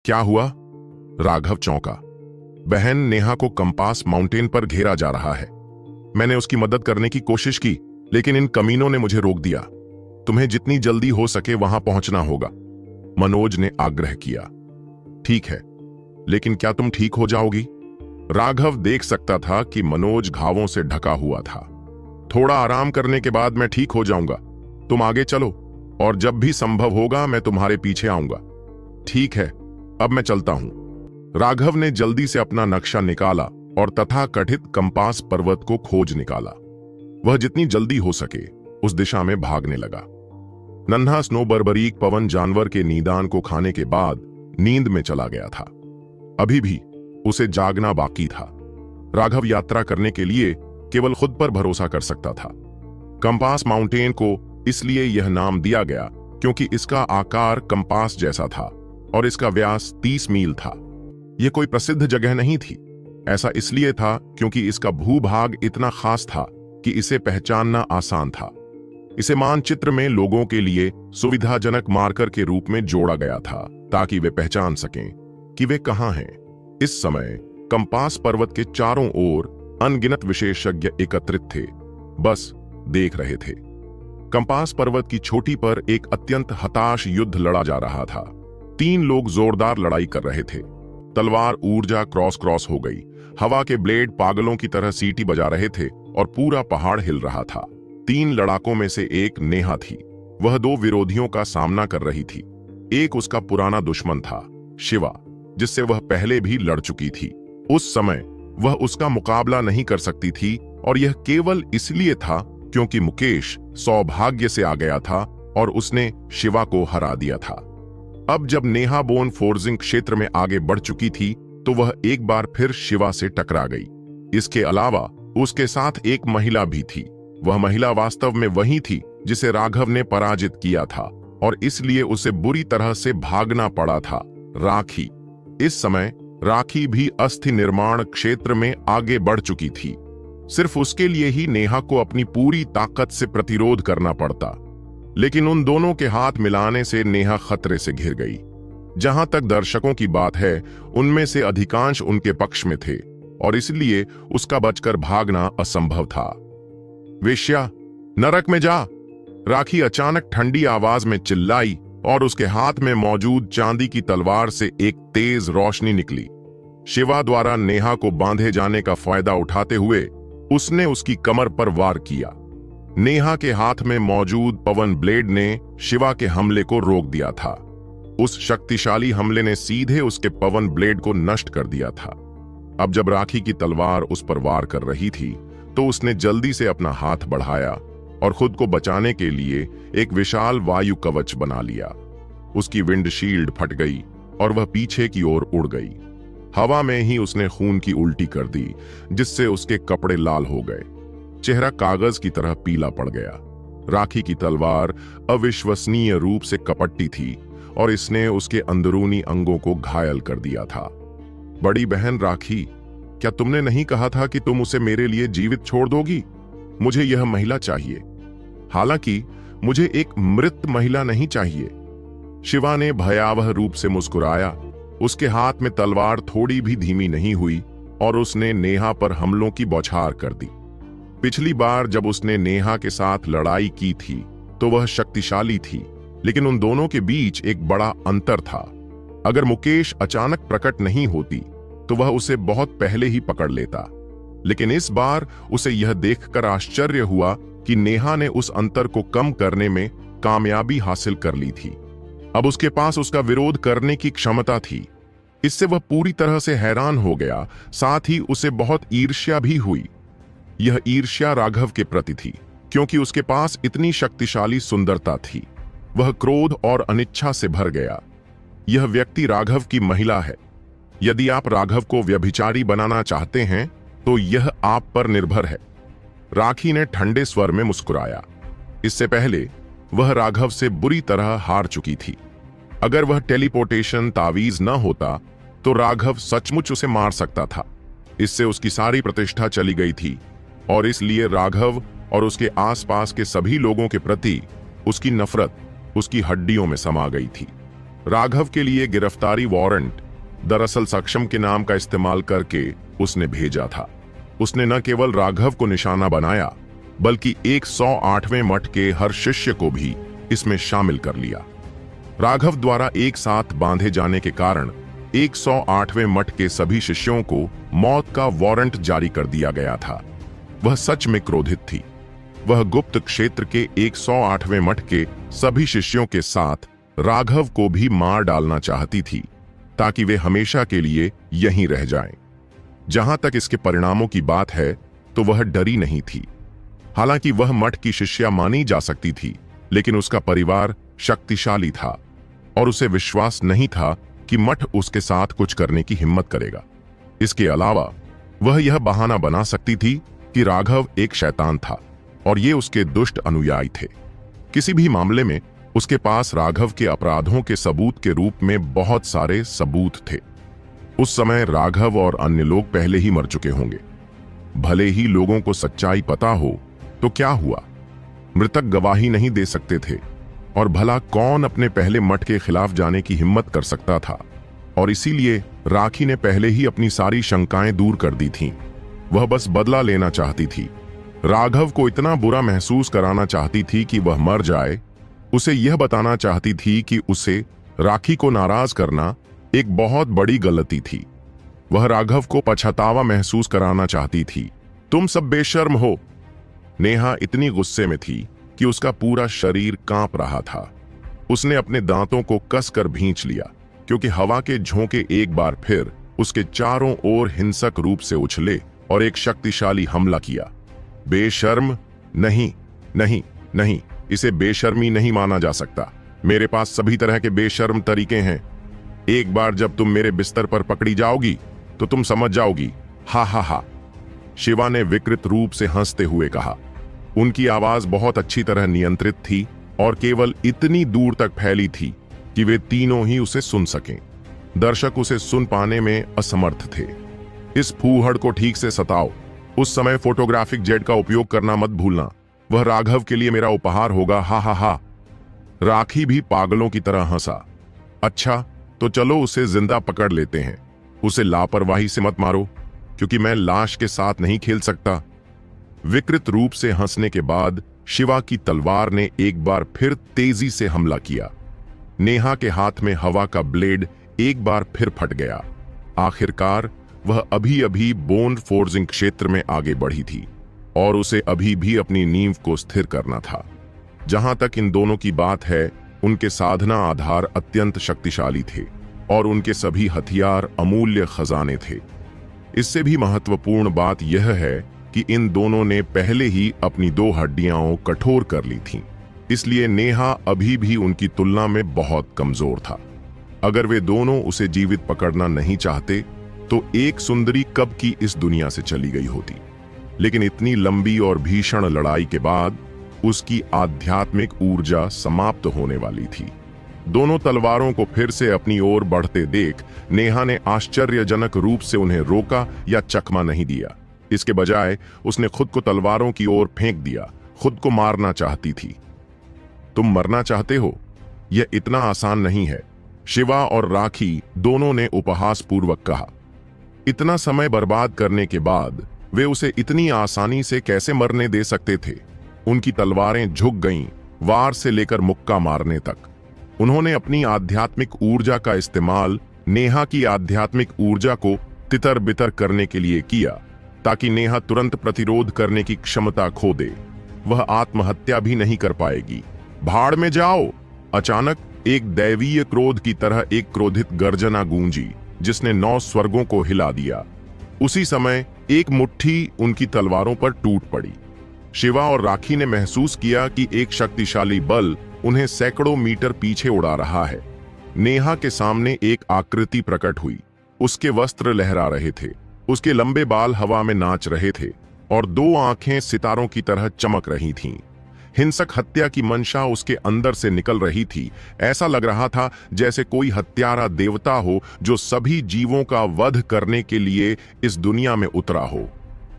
क्या हुआ? राघव चौंका। बहन नेहा को कंपास माउंटेन पर घेरा जा रहा है। मैंने उसकी मदद करने की कोशिश की, लेकिन इन कमीनों ने मुझे रोक दिया। तुम्हें जितनी जल्दी हो सके वहां पहुंचना होगा, मनोज ने आग्रह किया। ठीक है, लेकिन क्या तुम ठीक हो जाओगी? राघव देख सकता था कि मनोज घावों से ढका हुआ था। थोड़ा आराम करने के बाद मैं ठीक हो जाऊंगा। तुम आगे चलो, और जब भी संभव होगा मैं तुम्हारे पीछे आऊंगा। ठीक है, अब मैं चलता हूं। राघव ने जल्दी से अपना नक्शा निकाला और तथाकथित कंपास पर्वत को खोज निकाला। वह जितनी जल्दी हो सके उस दिशा में भागने लगा। नन्हा स्नो बर्बरीक पवन जानवर के नीदान को खाने के बाद नींद में चला गया था। अभी भी उसे जागना बाकी था। राघव यात्रा करने के लिए केवल खुद पर भरोसा कर सकता था। कंपास माउंटेन को इसलिए यह नाम दिया गया क्योंकि इसका आकार कंपास जैसा था और इसका व्यास 30 मील था। यह कोई प्रसिद्ध जगह नहीं थी। ऐसा इसलिए था क्योंकि इसका भूभाग इतना खास था कि इसे पहचानना आसान था। इसे मानचित्र में लोगों के लिए सुविधाजनक मार्कर के रूप में जोड़ा गया था ताकि वे पहचान सकें कि वे कहां हैं। इस समय कंपास पर्वत के चारों ओर अनगिनत विशेषज्ञ एकत्रित थे, बस देख रहे थे। कंपास पर्वत की चोटी पर एक अत्यंत हताश युद्ध लड़ा जा रहा था। 3 लोग जोरदार लड़ाई कर रहे थे। तलवार ऊर्जा क्रॉस हो गई। हवा के ब्लेड पागलों की तरह सीटी बजा रहे थे और पूरा पहाड़ हिल रहा था। 3 लड़ाकों में से एक नेहा थी। वह 2 विरोधियों का सामना कर रही थी। एक उसका पुराना दुश्मन था, शिवा, जिससे वह पहले भी लड़ चुकी थी। उस समय वह उसका मुकाबला नहीं कर सकती थी, और यह केवल इसलिए था क्योंकि मुकेश सौभाग्य से आ गया था और उसने शिवा को हरा दिया था। अब जब नेहा बोन फोर्जिंग क्षेत्र में आगे बढ़ चुकी थी तो वह एक बार फिर शिवा से टकरा गई। इसके अलावा उसके साथ एक महिला भी थी। वह महिला वास्तव में वही थी जिसे राघव ने पराजित किया था, और इसलिए उसे बुरी तरह से भागना पड़ा था, राखी। इस समय राखी भी अस्थि निर्माण क्षेत्र में आगे बढ़ चुकी थी। सिर्फ उसके लिए ही नेहा को अपनी पूरी ताकत से प्रतिरोध करना पड़ता, लेकिन उन दोनों के हाथ मिलाने से नेहा खतरे से घिर गई। जहां तक दर्शकों की बात है, उनमें से अधिकांश उनके पक्ष में थे और इसलिए उसका बचकर भागना असंभव था। वेश्या, नरक में जा! राखी अचानक ठंडी आवाज में चिल्लाई और उसके हाथ में मौजूद चांदी की तलवार से एक तेज रोशनी निकली। शिवा द्वारा नेहा को बांधे जाने का फायदा उठाते हुए उसने उसकी कमर पर वार किया। नेहा के हाथ में मौजूद पवन ब्लेड ने शिवा के हमले को रोक दिया था। उस शक्तिशाली हमले ने सीधे उसके पवन ब्लेड को नष्ट कर दिया था। अब जब राखी की तलवार उस पर वार कर रही थी तो उसने जल्दी से अपना हाथ बढ़ाया और खुद को बचाने के लिए एक विशाल वायु कवच बना लिया। उसकी विंडशील्ड फट गई और वह पीछे की ओर उड़ गई। हवा में ही उसने खून की उल्टी कर दी, जिससे उसके कपड़े लाल हो गए। चेहरा कागज की तरह पीला पड़ गया। राखी की तलवार अविश्वसनीय रूप से कपटी थी और इसने उसके अंदरूनी अंगों को घायल कर दिया था। बड़ी बहन राखी, क्या तुमने नहीं कहा था कि तुम उसे मेरे लिए जीवित छोड़ दोगी? मुझे यह महिला चाहिए। हालांकि मुझे एक मृत महिला नहीं चाहिए। शिवा ने भयावह रूप से मुस्कुराया। उसके हाथ में तलवार थोड़ी भी धीमी नहीं हुई और उसने नेहा पर हमलों की बौछार कर दी। पिछली बार जब उसने नेहा के साथ लड़ाई की थी तो वह शक्तिशाली थी, लेकिन उन दोनों के बीच एक बड़ा अंतर था। अगर मुकेश अचानक प्रकट नहीं होती तो वह उसे बहुत पहले ही पकड़ लेता, लेकिन इस बार उसे यह देखकर आश्चर्य हुआ कि नेहा ने उस अंतर को कम करने में कामयाबी हासिल कर ली थी। अब उसके पास उसका विरोध करने की क्षमता थी। इससे वह पूरी तरह से हैरान हो गया। साथ ही उसे बहुत ईर्ष्या भी हुई। यह ईर्ष्या राघव के प्रति थी, क्योंकि उसके पास इतनी शक्तिशाली सुंदरता थी। वह क्रोध और अनिच्छा से भर गया। यह व्यक्ति राघव की महिला है। यदि आप राघव को व्यभिचारी बनाना चाहते हैं तो यह आप पर निर्भर है। राखी ने ठंडे स्वर में मुस्कुराया। इससे पहले वह राघव से बुरी तरह हार चुकी थी। अगर वह टेलीपोर्टेशन तावीज न होता तो राघव सचमुच उसे मार सकता था। इससे उसकी सारी प्रतिष्ठा चली गई थी और इसलिए राघव और उसके आसपास के सभी लोगों के प्रति उसकी नफरत उसकी हड्डियों में समा गई थी। राघव के लिए गिरफ्तारी वारंट दरअसल सक्षम के नाम का इस्तेमाल करके उसने भेजा था। उसने न केवल राघव को निशाना बनाया बल्कि 108वें मठ के हर शिष्य को भी इसमें शामिल कर लिया। राघव द्वारा एक साथ बांधे जाने के कारण 108वें मठ के सभी शिष्यों को मौत का वारंट जारी कर दिया गया था। वह सच में क्रोधित थी। वह गुप्त क्षेत्र के 108वें मठ के सभी शिष्यों के साथ राघव को भी मार डालना चाहती थी ताकि वे हमेशा के लिए यहीं रह जाएं। जहां तक इसके परिणामों की बात है तो वह डरी नहीं थी। हालांकि वह मठ की शिष्या मानी जा सकती थी, लेकिन उसका परिवार शक्तिशाली था और उसे विश्वास नहीं था कि मठ उसके साथ कुछ करने की हिम्मत करेगा। इसके अलावा वह यह बहाना बना सकती थी कि राघव एक शैतान था और ये उसके दुष्ट अनुयायी थे। किसी भी मामले में उसके पास राघव के अपराधों के सबूत के रूप में बहुत सारे सबूत थे। उस समय राघव और अन्य लोग पहले ही मर चुके होंगे। भले ही लोगों को सच्चाई पता हो तो क्या हुआ, मृतक गवाही नहीं दे सकते थे और भला कौन अपने पहले मठ के खिलाफ जाने की हिम्मत कर सकता था। और इसीलिए राखी ने पहले ही अपनी सारी शंकाएं दूर कर दी थीं। वह बस बदला लेना चाहती थी। राघव को इतना बुरा महसूस कराना चाहती थी कि वह मर जाए। उसे यह बताना चाहती थी कि उसे राखी को नाराज करना एक बहुत बड़ी गलती थी। वह राघव को पछतावा महसूस कराना चाहती थी। तुम सब बेशर्म हो। नेहा इतनी गुस्से में थी कि उसका पूरा शरीर कांप रहा था। उसने अपने दांतों को कसकर भींच लिया क्योंकि हवा के झोंके एक बार फिर उसके चारों ओर हिंसक रूप से उछले और एक शक्तिशाली हमला किया। बेशर्म? नहीं नहीं नहीं, इसे बेशर्मी नहीं माना जा सकता। मेरे पास सभी तरह के बेशर्म तरीके हैं। एक बार जब तुम मेरे बिस्तर पर पकड़ी जाओगी तो तुम समझ जाओगी। हा हा हा। शिवा ने विकृत रूप से हंसते हुए कहा। उनकी आवाज बहुत अच्छी तरह नियंत्रित थी और केवल इतनी दूर तक फैली थी कि वे तीनों ही उसे सुन सकें। दर्शक उसे सुन पाने में असमर्थ थे। इस फूहड़ को ठीक से सताओ। उस समय फोटोग्राफिक जेट का उपयोग करना मत भूलना। वह राघव के लिए मेरा उपहार होगा। हा हा हा। राखी भी पागलों की तरह हंसा। अच्छा तो चलो उसे जिंदा पकड़ लेते हैं। उसे लापरवाही से मत मारो क्योंकि मैं लाश के साथ नहीं खेल सकता। विकृत रूप से हंसने के बाद शिवा की तलवार ने एक बार फिर तेजी से हमला किया। नेहा के हाथ में हवा का ब्लेड एक बार फिर फट गया। आखिरकार वह अभी अभी बोन फोर्जिंग क्षेत्र में आगे बढ़ी थी और उसे अभी भी अपनी नींव को स्थिर करना था। जहां तक इन दोनों की बात है, उनके साधना आधार अत्यंत शक्तिशाली थे और उनके सभी हथियार अमूल्य खजाने थे। इससे भी महत्वपूर्ण बात यह है कि इन दोनों ने पहले ही अपनी 2 हड्डियां कठोर कर ली थीं। इसलिए नेहा अभी भी उनकी तुलना में बहुत कमजोर था। अगर वे दोनों उसे जीवित पकड़ना नहीं चाहते तो एक सुंदरी कब की इस दुनिया से चली गई होती। लेकिन इतनी लंबी और भीषण लड़ाई के बाद उसकी आध्यात्मिक ऊर्जा समाप्त होने वाली थी। दोनों तलवारों को फिर से अपनी ओर बढ़ते देख नेहा ने आश्चर्यजनक रूप से उन्हें रोका या चकमा नहीं दिया। इसके बजाय उसने खुद को तलवारों की ओर फेंक दिया। खुद को मारना चाहती थी। तुम मरना चाहते हो? यह इतना आसान नहीं है, शिवा और राखी दोनों ने उपहास पूर्वक कहा। इतना समय बर्बाद करने के बाद वे उसे इतनी आसानी से कैसे मरने दे सकते थे? उनकी तलवारें झुक गईं, वार से लेकर मुक्का मारने तक। उन्होंने अपनी आध्यात्मिक ऊर्जा का इस्तेमाल नेहा की आध्यात्मिक ऊर्जा को तितर बितर करने के लिए किया ताकि नेहा तुरंत प्रतिरोध करने की क्षमता खो दे। वह आत्महत्या भी नहीं कर पाएगी। भाड़ में जाओ! अचानक एक दैवीय क्रोध की तरह एक क्रोधित गर्जना गूंजी जिसने 9 स्वर्गों को हिला दिया। उसी समय एक मुट्ठी उनकी तलवारों पर टूट पड़ी। शिवा और राखी ने महसूस किया कि एक शक्तिशाली बल उन्हें सैकड़ों मीटर पीछे उड़ा रहा है। नेहा के सामने एक आकृति प्रकट हुई। उसके वस्त्र लहरा रहे थे, उसके लंबे बाल हवा में नाच रहे थे और 2 आंखें सितारों की तरह चमक रही थीं। हिंसक हत्या की मंशा उसके अंदर से निकल रही थी। ऐसा लग रहा था जैसे कोई हत्यारा देवता हो जो सभी जीवों का वध करने के लिए इस दुनिया में उतरा हो।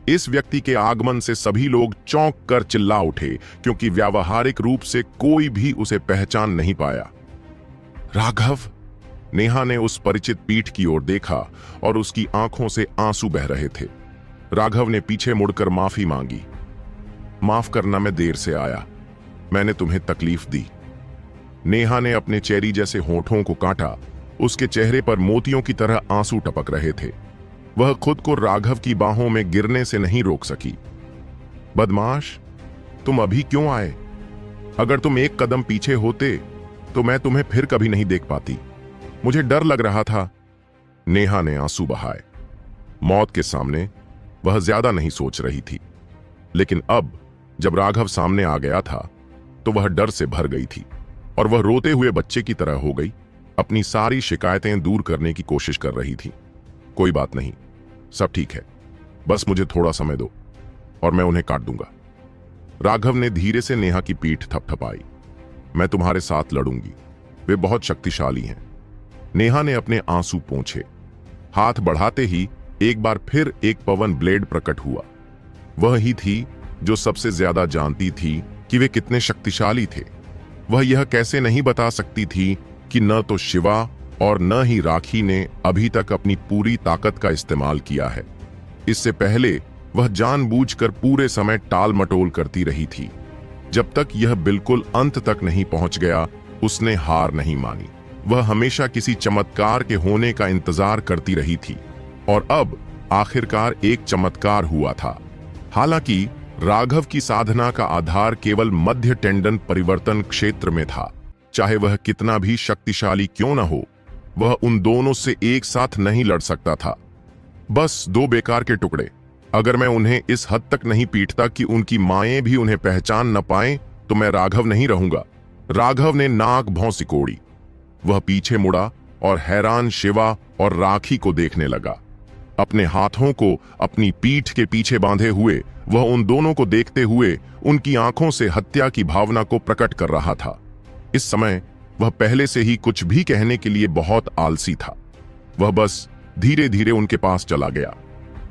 इस व्यक्ति के आगमन से सभी लोग चौंक कर चिल्ला उठे क्योंकि व्यावहारिक रूप से कोई भी उसे पहचान नहीं पाया। राघव! नेहा ने उस परिचित पीठ की ओर देखा और उसकी आंखों से आंसू बह रहे थे। राघव ने पीछे मुड़कर माफी मांगी। माफ करना, मैं देर से आया, मैंने तुम्हें तकलीफ दी। नेहा ने अपने चेरी जैसे होठों को काटा। उसके चेहरे पर मोतियों की तरह आंसू टपक रहे थे। वह खुद को राघव की बाहों में गिरने से नहीं रोक सकी। बदमाश, तुम अभी क्यों आए? अगर तुम एक कदम पीछे होते तो मैं तुम्हें फिर कभी नहीं देख पाती। मुझे डर लग रहा था। नेहा ने आंसू बहाए। मौत के सामने वह ज्यादा नहीं सोच रही थी, लेकिन अब जब राघव सामने आ गया था तो वह डर से भर गई थी और वह रोते हुए बच्चे की तरह हो गई। अपनी सारी शिकायतें दूर करने की कोशिश कर रही थी। कोई बात नहीं, सब ठीक है, बस मुझे थोड़ा समय दो और मैं उन्हें काट दूंगा। राघव ने धीरे से नेहा की पीठ थपथपाई। मैं तुम्हारे साथ लड़ूंगी, वे बहुत शक्तिशाली हैं। नेहा ने अपने आंसू पोंछे। हाथ बढ़ाते ही एक बार फिर एक पवन ब्लेड प्रकट हुआ। वह ही थी जो सबसे ज्यादा जानती थी कि वे कितने शक्तिशाली थे। वह यह कैसे नहीं बता सकती थी कि न तो शिवा और न ही राखी ने अभी तक अपनी पूरी ताकत का इस्तेमाल किया है। इससे पहले वह जानबूझकर पूरे समय टाल मटोल करती रही थी। जब तक यह बिल्कुल अंत तक नहीं पहुंच गया, उसने हार नहीं मानी। वह हमेशा किसी चमत्कार के होने का इंतजार करती रही थी और अब आखिरकार एक चमत्कार हुआ था। हालांकि राघव की साधना का आधार केवल मध्य टेंडन परिवर्तन क्षेत्र में था। चाहे वह कितना भी शक्तिशाली क्यों न हो, वह उन दोनों से एक साथ नहीं लड़ सकता था। बस दो बेकार के टुकड़े। अगर मैं उन्हें इस हद तक नहीं पीटता कि उनकी माएं भी उन्हें पहचान न पाएं, तो मैं राघव नहीं रहूंगा। राघव ने नाक भौं सिकोड़ी। वह पीछे मुड़ा और हैरान शिवा और राखी को देखने लगा। अपने हाथों को अपनी पीठ के पीछे बांधे हुए वह उन दोनों को देखते हुए उनकी आंखों से हत्या की भावना को प्रकट कर रहा था। इस समय वह पहले से ही कुछ भी कहने के लिए बहुत आलसी था। वह बस धीरे धीरे उनके पास चला गया।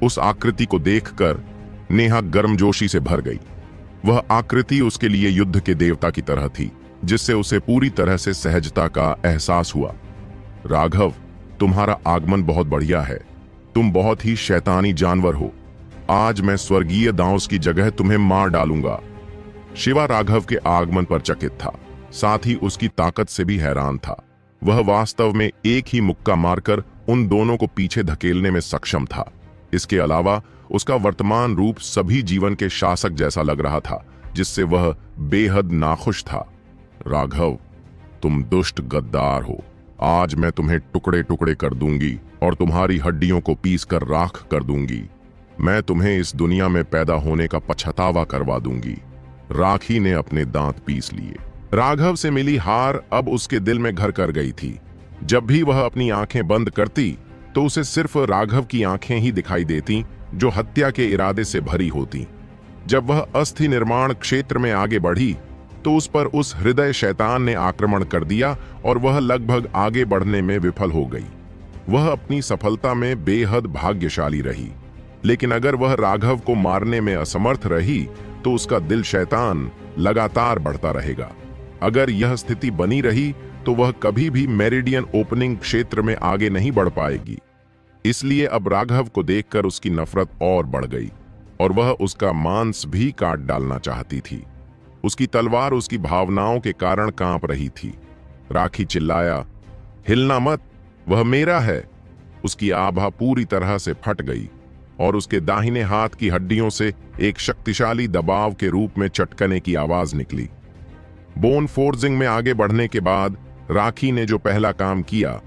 उस आकृति को देखकर नेहा गर्मजोशी से भर गई। वह आकृति उसके लिए युद्ध के देवता की तरह थी, जिससे उसे पूरी तरह से सहजता का एहसास हुआ। राघव, तुम्हारा आगमन बहुत बढ़िया है। तुम बहुत ही शैतानी जानवर हो। आज मैं स्वर्गीय दांस की जगह तुम्हें मार डालूंगा। शिवा राघव के आगमन पर चकित था, साथ ही उसकी ताकत से भी हैरान था। वह वास्तव में एक ही मुक्का मारकर उन दोनों को पीछे धकेलने में सक्षम था। इसके अलावा उसका वर्तमान रूप सभी जीवन के शासक जैसा लग रहा था, जिससे वह बेहद नाखुश था। राघव, तुम दुष्ट गद्दार हो। आज मैं तुम्हें टुकड़े टुकड़े कर दूंगी और तुम्हारी हड्डियों को पीस कर राख कर दूंगी। मैं तुम्हें इस दुनिया में पैदा होने का पछतावा करवा दूंगी। राखी ने अपने दांत पीस लिए। राघव से मिली हार अब उसके दिल में घर कर गई थी। जब भी वह अपनी आंखें बंद करती तो उसे सिर्फ राघव की आंखें ही दिखाई देती, जो हत्या के इरादे से भरी होती। जब वह अस्थि निर्माण क्षेत्र में आगे बढ़ी तो उस पर उस हृदय शैतान ने आक्रमण कर दिया और वह लगभग आगे बढ़ने में विफल हो गई। वह अपनी सफलता में बेहद भाग्यशाली रही, लेकिन अगर वह राघव को मारने में असमर्थ रही तो उसका दिल शैतान लगातार बढ़ता रहेगा। अगर यह स्थिति बनी रही तो वह कभी भी मेरिडियन ओपनिंग क्षेत्र में आगे नहीं बढ़ पाएगी। इसलिए अब राघव को देखकर उसकी नफरत और बढ़ गई और वह उसका मांस भी काट डालना चाहती थी। उसकी तलवार उसकी भावनाओं के कारण कांप रही थी। राखी चिल्लाया, हिलना मत, वह मेरा है। उसकी आभा पूरी तरह से फट गई और उसके दाहिने हाथ की हड्डियों से एक शक्तिशाली दबाव के रूप में चटकने की आवाज निकली। बोन फोर्जिंग में आगे बढ़ने के बाद राखी ने जो पहला काम किया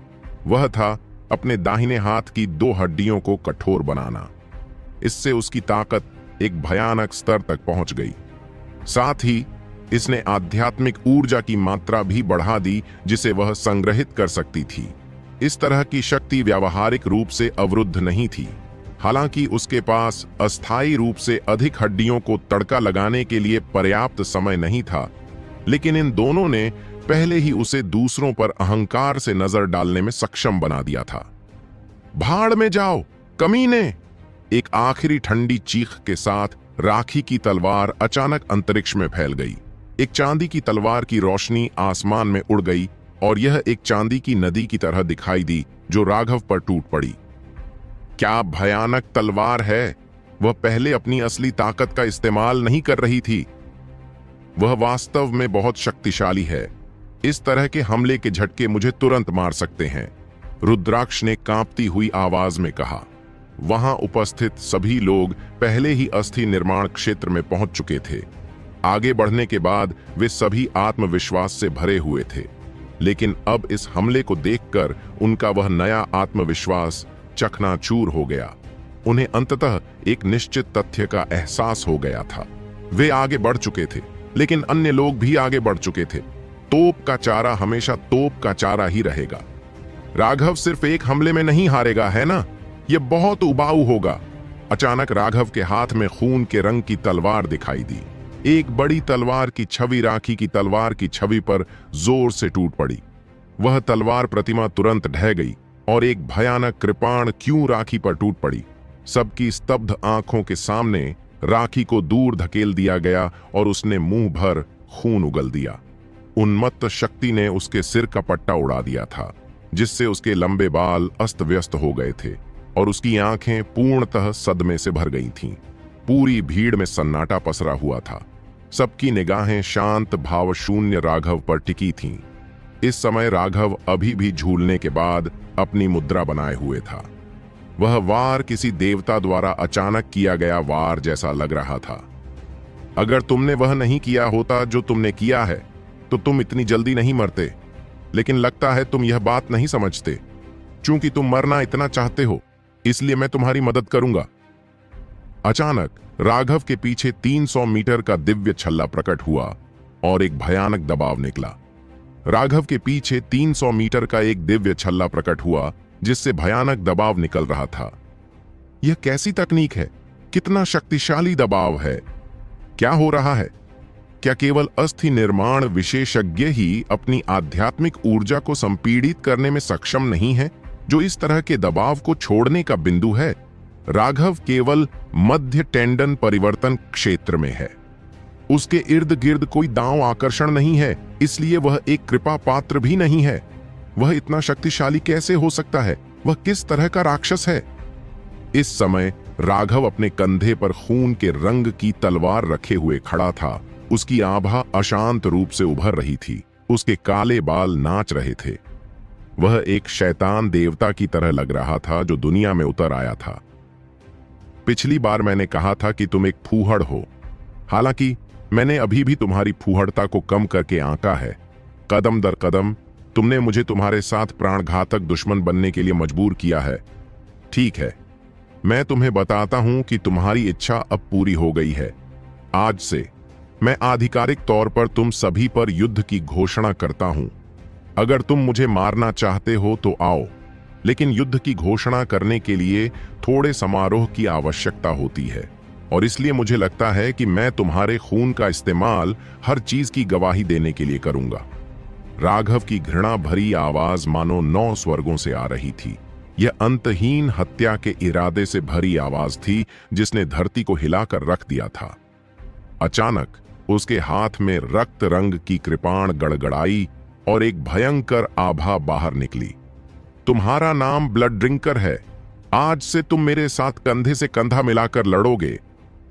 वह था अपने दाहिने हाथ की 2 हड्डियों को कठोर बनाना। इससे उसकी ताकत एक भयानक स्तर तक पहुंच गई। साथ ही इसने आध्यात्मिक ऊर्जा की मात्रा भी बढ़ा दी, जिसे वह संग्रहित कर सकती थी। इस तरह की शक्ति व्यावहारिक रूप से अवरुद्ध नहीं थी। हालांकि उसके पास अस्थायी रूप से अधिक हड्डियों को तड़का लगाने के लिए पर्याप्त समय नहीं था, लेकिन इन दोनों ने पहले ही उसे दूसरों पर अहंकार से नजर डालने में सक्षम बना दिया था। भाड़ में जाओ कमीने! एक आखिरी ठंडी चीख के साथ राखी की तलवार अचानक अंतरिक्ष में फैल गई। एक चांदी की तलवार की रोशनी आसमान में उड़ गई और यह एक चांदी की नदी की तरह दिखाई दी जो राघव पर टूट पड़ी। क्या भयानक तलवार है! वह पहले अपनी असली ताकत का इस्तेमाल नहीं कर रही थी। वह वास्तव में बहुत शक्तिशाली है। इस तरह के हमले के झटके मुझे तुरंत मार सकते हैं, रुद्राक्ष ने कांपती हुई आवाज में कहा। वहां उपस्थित सभी लोग पहले ही अस्थि निर्माण क्षेत्र में पहुंच चुके थे। आगे बढ़ने के बाद वे सभी आत्मविश्वास से भरे हुए थे, लेकिन अब इस हमले को देखकर उनका वह नया आत्मविश्वास चकनाचूर हो गया। उन्हें अंततः एक निश्चित तथ्य का एहसास हो गया था। वे आगे बढ़ चुके थे, लेकिन अन्य लोग भी आगे बढ़ चुके थे। तोप का चारा हमेशा तोप का चारा ही रहेगा। राघव सिर्फ एक हमले में नहीं हारेगा, है ना? यह बहुत उबाऊ होगा। अचानक राघव के हाथ में खून के रंग की तलवार दिखाई दी। एक बड़ी तलवार की छवि राखी की तलवार की छवि पर जोर से टूट पड़ी। वह तलवार प्रतिमा तुरंत ढह गई और एक भयानक कृपाण क्यों राखी पर टूट पड़ी। सबकी स्तब्ध आंखों के सामने राखी को दूर धकेल दिया गया और उसने मुंह भर खून उगल दिया। उन्मत्त शक्ति ने उसके सिर का पट्टा उड़ा दिया था, जिससे उसके लंबे बाल अस्त व्यस्त हो गए थे और उसकी आंखें पूर्णतः सदमे से भर गई थीं। पूरी भीड़ में सन्नाटा पसरा हुआ था। सबकी निगाहें शांत भावशून्य राघव पर टिकी थीं। इस समय राघव अभी भी झूलने के बाद अपनी मुद्रा बनाए हुए था। वह वार किसी देवता द्वारा अचानक किया गया वार जैसा लग रहा था। अगर तुमने वह नहीं किया होता जो तुमने किया है, तो तुम इतनी जल्दी नहीं मरते। लेकिन लगता है तुम यह बात नहीं समझते। चूंकि तुम मरना इतना चाहते हो, इसलिए मैं तुम्हारी मदद करूंगा। अचानक राघव के पीछे 300 मीटर का दिव्य छल्ला प्रकट हुआ और एक भयानक दबाव निकला। राघव के पीछे 300 मीटर का एक दिव्य छल्ला प्रकट हुआ, जिससे भयानक दबाव निकल रहा था। यह कैसी तकनीक है? कितना शक्तिशाली दबाव है! क्या हो रहा है? क्या केवल अस्थि निर्माण विशेषज्ञ ही अपनी आध्यात्मिक ऊर्जा को संपीड़ित करने में सक्षम नहीं है, जो इस तरह के दबाव को छोड़ने का बिंदु है? राघव केवल मध्य टेंडन परिवर्तन क्षेत्र में है। उसके इर्द गिर्द कोई दांव आकर्षण नहीं है, इसलिए वह एक कृपा पात्र भी नहीं है। वह इतना शक्तिशाली कैसे हो सकता है? वह किस तरह का राक्षस है? इस समय राघव अपने कंधे पर खून के रंग की तलवार रखे हुए खड़ा था। उसकी आभा अशांत रूप से उभर रही थी। उसके काले बाल नाच रहे थे। वह एक शैतान देवता की तरह लग रहा था जो दुनिया में उतर आया था। पिछली बार मैंने कहा था कि तुम एक फूहड़ हो। हालांकि मैंने अभी भी तुम्हारी फूहड़ता को कम करके आंका है। कदम दर कदम तुमने मुझे तुम्हारे साथ प्राणघातक दुश्मन बनने के लिए मजबूर किया है। ठीक है, मैं तुम्हें बताता हूं कि तुम्हारी इच्छा अब पूरी हो गई है। आज से मैं आधिकारिक तौर पर तुम सभी पर युद्ध की घोषणा करता हूं। अगर तुम मुझे मारना चाहते हो तो आओ, लेकिन युद्ध की घोषणा करने के लिए थोड़े समारोह की आवश्यकता होती है, और इसलिए मुझे लगता है कि मैं तुम्हारे खून का इस्तेमाल हर चीज की गवाही देने के लिए करूंगा। राघव की घृणा भरी आवाज मानो 9 स्वर्गों से आ रही थी। यह अंतहीन हत्या के इरादे से भरी आवाज थी जिसने धरती को हिलाकर रख दिया था। अचानक उसके हाथ में रक्त रंग की कृपाण गड़गड़ाई और एक भयंकर आभा बाहर निकली। तुम्हारा नाम ब्लड ड्रिंकर है। आज से तुम मेरे साथ कंधे से कंधा मिलाकर लड़ोगे।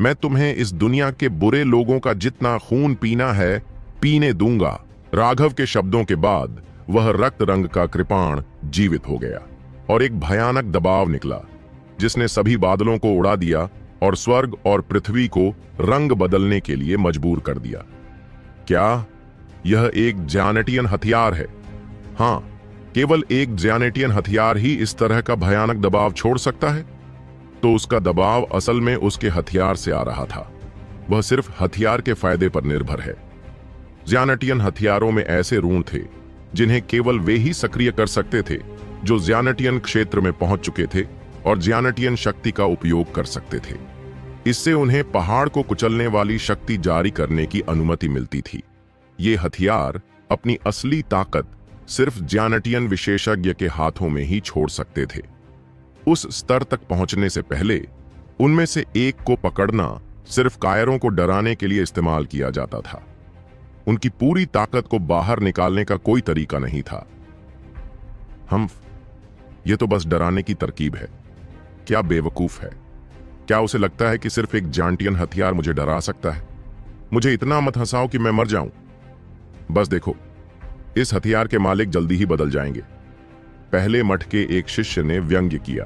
मैं तुम्हें इस दुनिया के बुरे लोगों का जितना खून पीना है पीने दूंगा। राघव के शब्दों के बाद वह रक्त रंग का कृपाण जीवित हो गया और एक भयानक दबाव निकला, जिसने सभी बादलों को उड़ा दिया और स्वर्ग और पृथ्वी को रंग बदलने के लिए मजबूर कर दिया। क्या यह एक ज़ायनेटियन हथियार है? हाँ, केवल एक ज़ायनेटियन हथियार ही इस तरह का भयानक दबाव छोड़ सकता है। तो उसका दबाव असल में उसके हथियार से आ रहा था। वह सिर्फ हथियार के फायदे पर निर्भर है। ज़ायनेटियन हथियारों में ऐसे ऋण थे जिन्हें केवल वे ही सक्रिय कर सकते थे जो ज़ायनेटियन क्षेत्र में पहुंच चुके थे और ज़ायनेटियन शक्ति का उपयोग कर सकते थे। इससे उन्हें पहाड़ को कुचलने वाली शक्ति जारी करने की अनुमति मिलती थी। ये हथियार अपनी असली ताकत सिर्फ ज़ायनेटियन विशेषज्ञ के हाथों में ही छोड़ सकते थे। उस स्तर तक पहुंचने से पहले उनमें से एक को पकड़ना सिर्फ कायरों को डराने के लिए इस्तेमाल किया जाता था। उनकी पूरी ताकत को बाहर निकालने का कोई तरीका नहीं था। ये तो बस डराने की तरकीब है। क्या बेवकूफ है? क्या उसे लगता है कि सिर्फ एक जांटियन हथियार मुझे डरा सकता है? मुझे इतना मत हंसाओ कि मैं मर जाऊं। बस देखो, इस हथियार के मालिक जल्दी ही बदल जाएंगे। पहले मठ के एक शिष्य ने व्यंग्य किया।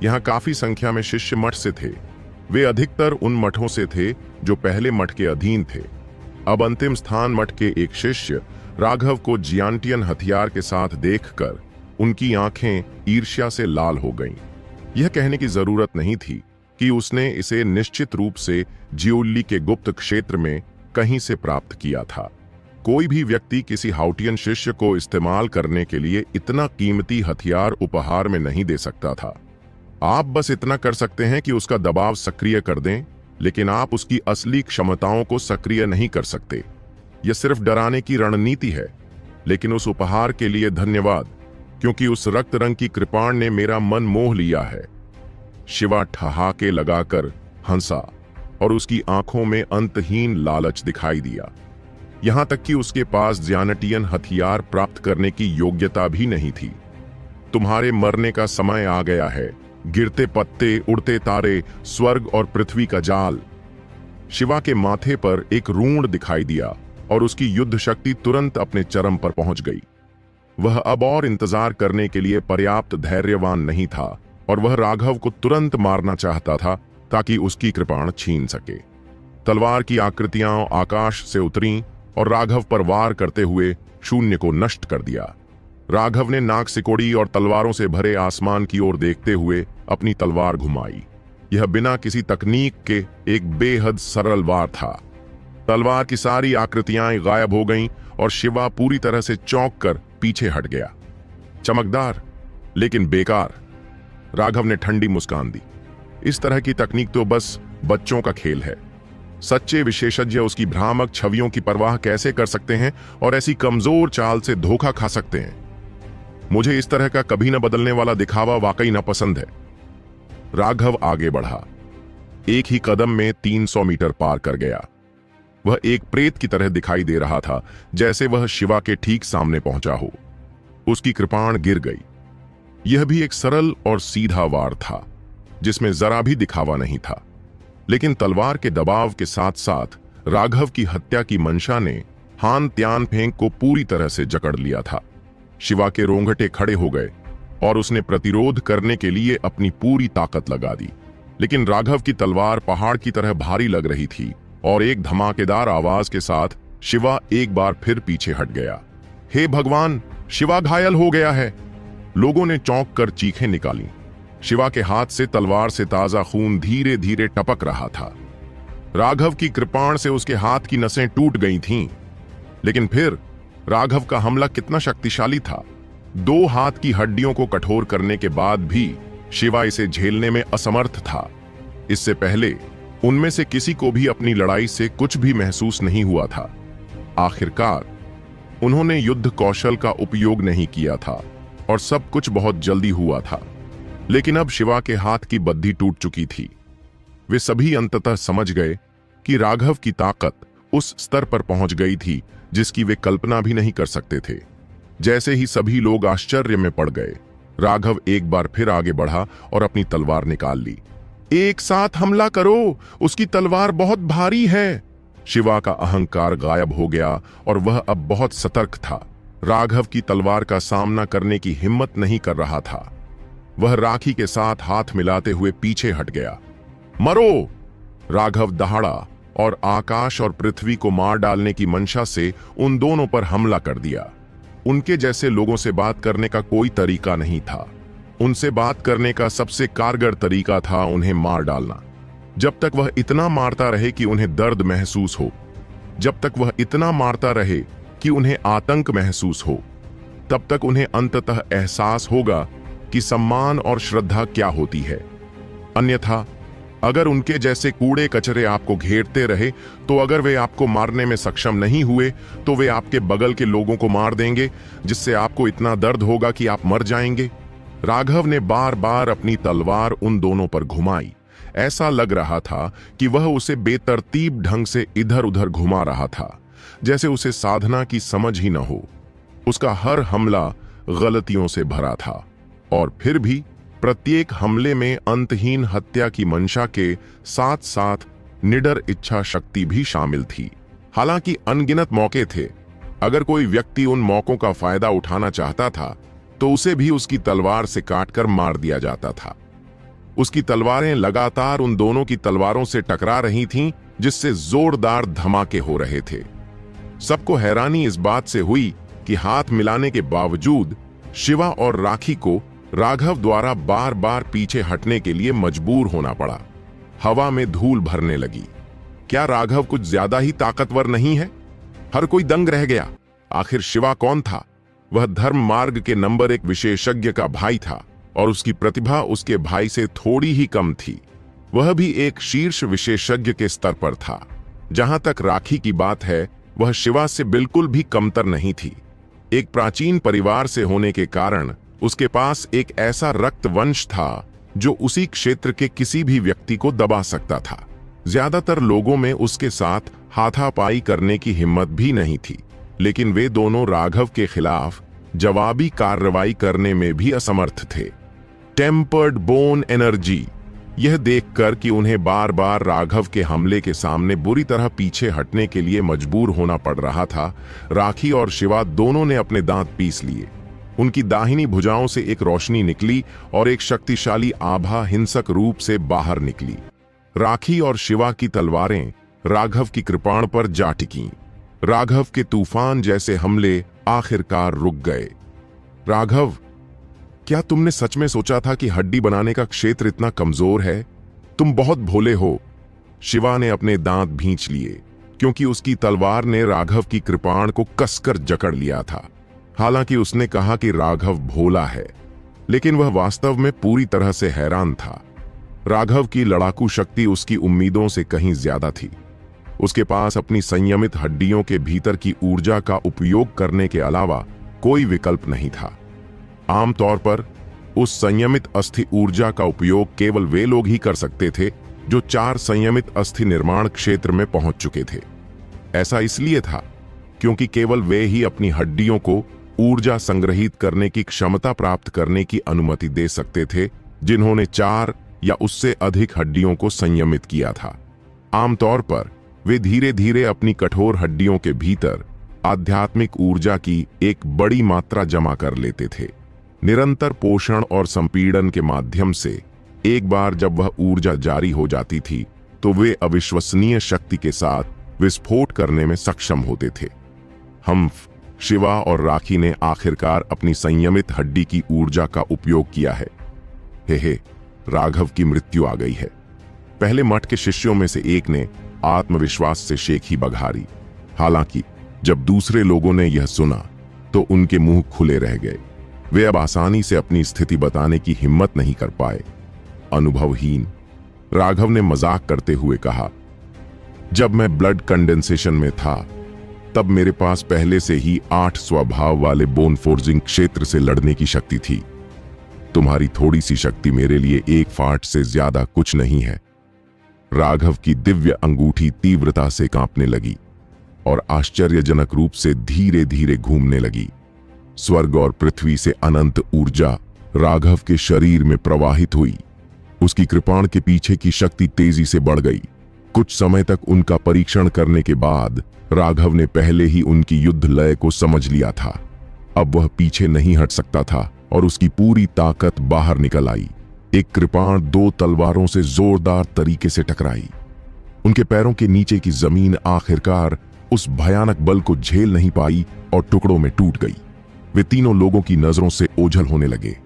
यहां काफी संख्या में शिष्य मठ से थे। वे अधिकतर उन मठों से थे जो पहले मठ के अधीन थे। अब अंतिम स्थान मठ के एक शिष्य राघव को जियांटियन हथियार के साथ देखकर उनकी आंखें ईर्ष्या से लाल हो गईं। यह कहने की जरूरत नहीं थी कि उसने इसे निश्चित रूप से जियोल्ली के गुप्त क्षेत्र में कहीं से प्राप्त किया था। कोई भी व्यक्ति किसी हाउटियन शिष्य को इस्तेमाल करने के लिए इतना कीमती हथियार उपहार में नहीं दे सकता था। आप बस इतना कर सकते हैं कि उसका दबाव सक्रिय कर दें, लेकिन आप उसकी असली क्षमताओं को सक्रिय नहीं कर सकते। यह सिर्फ डराने की रणनीति है। लेकिन उस उपहार के लिए धन्यवाद, क्योंकि उस रक्त रंग की कृपाण ने मेरा मन मोह लिया है। शिवा ठहाके लगाकर हंसा और उसकी आंखों में अंतहीन लालच दिखाई दिया। यहां तक कि उसके पास जियानटियन हथियार प्राप्त करने की योग्यता भी नहीं थी। तुम्हारे मरने का समय आ गया है। गिरते पत्ते, उड़ते तारे, स्वर्ग और पृथ्वी का जाल। शिवा के माथे पर एक रूंड दिखाई दिया और उसकी युद्ध शक्ति तुरंत अपने चरम पर पहुंच गई। वह अब और इंतजार करने के लिए पर्याप्त धैर्यवान नहीं था और वह राघव को तुरंत मारना चाहता था ताकि उसकी कृपाण छीन सके। तलवार की आकृतियां आकाश से उतरीं और राघव पर वार करते हुए शून्य को नष्ट कर दिया। राघव ने नाक सिकोड़ी और तलवारों से भरे आसमान की ओर देखते हुए अपनी तलवार घुमाई। यह बिना किसी तकनीक के एक बेहद सरल वार था। तलवार की सारी आकृतियां गायब हो गईं और शिवा पूरी तरह से चौंक कर पीछे हट गया। चमकदार लेकिन बेकार। राघव ने ठंडी मुस्कान दी। इस तरह की तकनीक तो बस बच्चों का खेल है। सच्चे विशेषज्ञ उसकी भ्रामक छवियों की परवाह कैसे कर सकते हैं और ऐसी कमजोर चाल से धोखा खा सकते हैं? मुझे इस तरह का कभी न बदलने वाला दिखावा वाकई नापसंद है। राघव आगे बढ़ा। एक ही कदम में 300 मीटर पार कर गया। वह एक प्रेत की तरह दिखाई दे रहा था, जैसे वह शिवा के ठीक सामने पहुंचा हो। उसकी कृपाण गिर गई। यह भी एक सरल और सीधा वार था, जिसमें जरा भी दिखावा नहीं था। लेकिन तलवार के दबाव के साथ साथ राघव की हत्या की मंशा ने हान त्यान फेंग को पूरी तरह से जकड़ लिया था। शिवा के रोंगटे खड़े हो गए और उसने प्रतिरोध करने के लिए अपनी पूरी ताकत लगा दी। लेकिन राघव की तलवार पहाड़ की तरह भारी लग रही थी और एक धमाकेदार आवाज के साथ शिवा एक बार फिर पीछे हट गया। हे भगवान, शिवा घायल हो गया है। लोगों ने चौंक कर चीखें निकाली। शिवा के हाथ से तलवार से ताजा खून धीरे धीरे टपक रहा था। राघव की कृपाण से उसके हाथ की नसें टूट गई थीं। लेकिन फिर राघव का हमला कितना शक्तिशाली था। 2 हाथ की हड्डियों को कठोर करने के बाद भी शिवा इसे झेलने में असमर्थ था। इससे पहले उनमें से किसी को भी अपनी लड़ाई से कुछ भी महसूस नहीं हुआ था। आखिरकार उन्होंने युद्ध कौशल का उपयोग नहीं किया था और सब कुछ बहुत जल्दी हुआ था। लेकिन अब शिवा के हाथ की बद्धी टूट चुकी थी। वे सभी अंततः समझ गए कि राघव की ताकत उस स्तर पर पहुंच गई थी जिसकी वे कल्पना भी नहीं कर सकते थे। जैसे ही सभी लोग आश्चर्य में पड़ गए, राघव एक बार फिर आगे बढ़ा और अपनी तलवार निकाल ली। एक साथ हमला करो, उसकी तलवार बहुत भारी है। शिवा का अहंकार गायब हो गया और वह अब बहुत सतर्क था। राघव की तलवार का सामना करने की हिम्मत नहीं कर रहा था। वह राखी के साथ हाथ मिलाते हुए पीछे हट गया। मरो! राघव दहाड़ा और आकाश और पृथ्वी को मार डालने की मंशा से उन दोनों पर हमला कर दिया। उनके जैसे लोगों से बात करने का कोई तरीका नहीं था। उनसे बात करने का सबसे कारगर तरीका था उन्हें मार डालना। जब तक वह इतना मारता रहे कि उन्हें दर्द महसूस हो, जब तक वह इतना मारता रहे कि उन्हें आतंक महसूस हो, तब तक उन्हें अंततः एहसास होगा कि सम्मान और श्रद्धा क्या होती है। अन्यथा अगर उनके जैसे कूड़े कचरे आपको घेरते रहे, तो अगर वे आपको मारने में सक्षम नहीं हुए तो वे आपके बगल के लोगों को मार देंगे, जिससे आपको इतना दर्द होगा कि आप मर जाएंगे। राघव ने बार बार अपनी तलवार उन दोनों पर घुमाई। ऐसा लग रहा था कि वह उसे बेतरतीब ढंग से इधर उधर घुमा रहा था, जैसे उसे साधना की समझ ही न हो। उसका हर हमला गलतियों से भरा था और फिर भी प्रत्येक हमले में अंतहीन हत्या की मंशा के साथ साथ निडर इच्छा शक्ति भी शामिल थी। हालांकि अनगिनत मौके थे। अगर कोई व्यक्ति उन मौकों का फायदा उठाना चाहता था तो उसे भी उसकी तलवार से काटकर मार दिया जाता था। उसकी तलवारें लगातार उन दोनों की तलवारों से टकरा रही थीं, जिससे जोरदार धमाके हो रहे थे। सबको हैरानी इस बात से हुई कि हाथ मिलाने के बावजूद शिवा और राखी को राघव द्वारा बार बार पीछे हटने के लिए मजबूर होना पड़ा। हवा में धूल भरने लगी। क्या राघव कुछ ज्यादा ही ताकतवर नहीं है? हर कोई दंग रह गया। आखिर शिवा कौन था? वह धर्म मार्ग के नंबर 1 विशेषज्ञ का भाई था और उसकी प्रतिभा उसके भाई से थोड़ी ही कम थी। वह भी एक शीर्ष विशेषज्ञ के स्तर पर था। जहां तक राखी की बात है, वह शिवा से बिल्कुल भी कमतर नहीं थी। एक प्राचीन परिवार से होने के कारण उसके पास एक ऐसा रक्त वंश था जो उसी क्षेत्र के किसी भी व्यक्ति को दबा सकता था। ज्यादातर लोगों में उसके साथ हाथापाई करने की हिम्मत भी नहीं थी, लेकिन वे दोनों राघव के खिलाफ जवाबी कार्रवाई करने में भी असमर्थ थे। Tempered bone energy. यह देखकर कि उन्हें बार बार राघव के हमले के सामने बुरी तरह पीछे हटने के लिए मजबूर होना पड़ रहा था, राखी और शिवा दोनों ने अपने दांत पीस लिए। उनकी दाहिनी भुजाओं से एक रोशनी निकली और एक शक्तिशाली आभा हिंसक रूप से बाहर निकली। राखी और शिवा की तलवारें राघव की कृपाण पर जा टिकीं। राघव के तूफान जैसे हमले आखिरकार रुक गए। राघव, क्या तुमने सच में सोचा था कि हड्डी बनाने का क्षेत्र इतना कमजोर है? तुम बहुत भोले हो। शिवा ने अपने दांत भींच लिए, क्योंकि उसकी तलवार ने राघव की कृपाण को कसकर जकड़ लिया था। हालांकि उसने कहा कि राघव भोला है, लेकिन वह वास्तव में पूरी तरह से हैरान था। राघव की लड़ाकू शक्ति उसकी उम्मीदों से कहीं ज्यादा थी। उसके पास अपनी संयमित हड्डियों के भीतर की ऊर्जा का उपयोग करने के अलावा कोई विकल्प नहीं था। आमतौर पर उस संयमित अस्थि ऊर्जा का उपयोग केवल वे लोग ही कर सकते थे जो 4 संयमित अस्थि निर्माण क्षेत्र में पहुंच चुके थे। ऐसा इसलिए था क्योंकि केवल वे ही अपनी हड्डियों को ऊर्जा संग्रहित करने की क्षमता प्राप्त करने की अनुमति दे सकते थे, जिन्होंने 4 या उससे अधिक हड्डियों को संयमित किया था। आमतौर पर वे धीरे धीरे अपनी कठोर हड्डियों के भीतर आध्यात्मिक ऊर्जा की एक बड़ी मात्रा जमा कर लेते थे। निरंतर पोषण और संपीड़न के माध्यम से एक बार जब वह ऊर्जा जारी हो जाती थी तो वे अविश्वसनीय शक्ति के साथ विस्फोट करने में सक्षम होते थे। हम्फ, शिवा और राखी ने आखिरकार अपनी संयमित हड्डी की ऊर्जा का उपयोग किया है। हे, राघव की मृत्यु आ गई है। पहले मठ के शिष्यों में से एक ने आत्मविश्वास से शेखी बघारी। हालांकि जब दूसरे लोगों ने यह सुना तो उनके मुंह खुले रह गए। वे अब आसानी से अपनी स्थिति बताने की हिम्मत नहीं कर पाए। अनुभवहीन, राघव ने मजाक करते हुए कहा, जब मैं ब्लड कंडेंसेशन में था तब मेरे पास पहले से ही 8 स्वभाव वाले बोन फोर्जिंग क्षेत्र से लड़ने की शक्ति थी। तुम्हारी थोड़ी सी शक्ति मेरे लिए एक फाट से ज्यादा कुछ नहीं है। राघव की दिव्य अंगूठी तीव्रता से कांपने लगी और आश्चर्यजनक रूप से धीरे धीरे घूमने लगी। स्वर्ग और पृथ्वी से अनंत ऊर्जा राघव के शरीर में प्रवाहित हुई। उसकी कृपाण के पीछे की शक्ति तेजी से बढ़ गई। कुछ समय तक उनका परीक्षण करने के बाद राघव ने पहले ही उनकी युद्ध लय को समझ लिया था। अब वह पीछे नहीं हट सकता था और उसकी पूरी ताकत बाहर निकल आई। एक कृपाण 2 तलवारों से जोरदार तरीके से टकराई। उनके पैरों के नीचे की जमीन आखिरकार उस भयानक बल को झेल नहीं पाई और टुकड़ों में टूट गई। वे तीनों लोगों की नजरों से ओझल होने लगे।